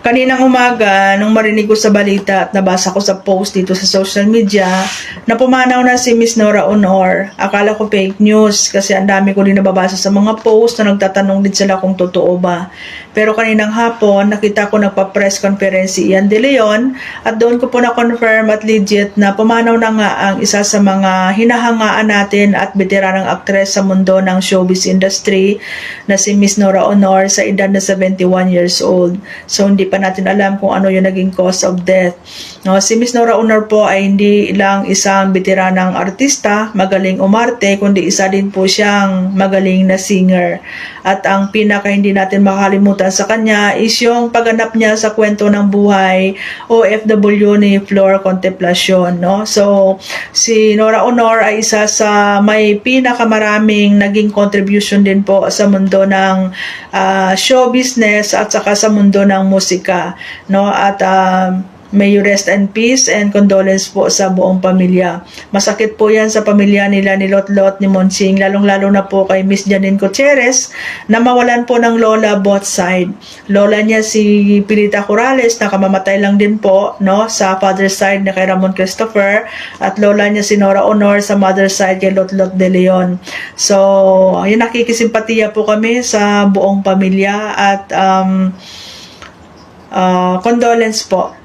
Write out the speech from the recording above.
Kaninang umaga, nung marinig ko sa balita at nabasa ko sa post dito sa social media, na pumanaw na si Miss Nora Honor. Akala ko fake news kasi ang dami ko din nababasa sa mga post na nagtatanong din sila kung totoo ba. Pero kaninang hapon, nakita ko nagpa-press conference si Ian De Leon at doon ko po na-confirm at legit na pumanaw na nga ang isa sa mga hinahangaan natin at veteranang aktres sa mundo ng showbiz industry na si Miss Nora Honor sa edad na 71 years old. So hindi pa natin alam kung ano yung naging cause of death. No, si Miss Nora Honor po ay hindi lang isang veteranang artista, magaling umarte, kundi isa din po siyang magaling na singer. At ang pinaka hindi natin makalimutan sa kanya is yung pagganap niya sa kwento ng buhay OFW ni Flor Contemplacion. No? So, si Nora Honor ay isa sa may pinakamaraming naging contribution din po sa mundo ng show business at saka sa mundo ng musika. No? At may you rest in peace and condolence po sa buong pamilya. Masakit po yan sa pamilya nila ni Lotlot, ni Monsing, lalong-lalo na po kay Miss Janine Gutierrez na mawalan po ng lola both side. Lola niya si Pilita Corrales na kamamatay lang din po, no, sa father side na kay Ramon Christopher, at lola niya si Nora Honor sa mother side kay Lotlot De Leon. So, yun, nakikisimpatiya po kami sa buong pamilya at condolence po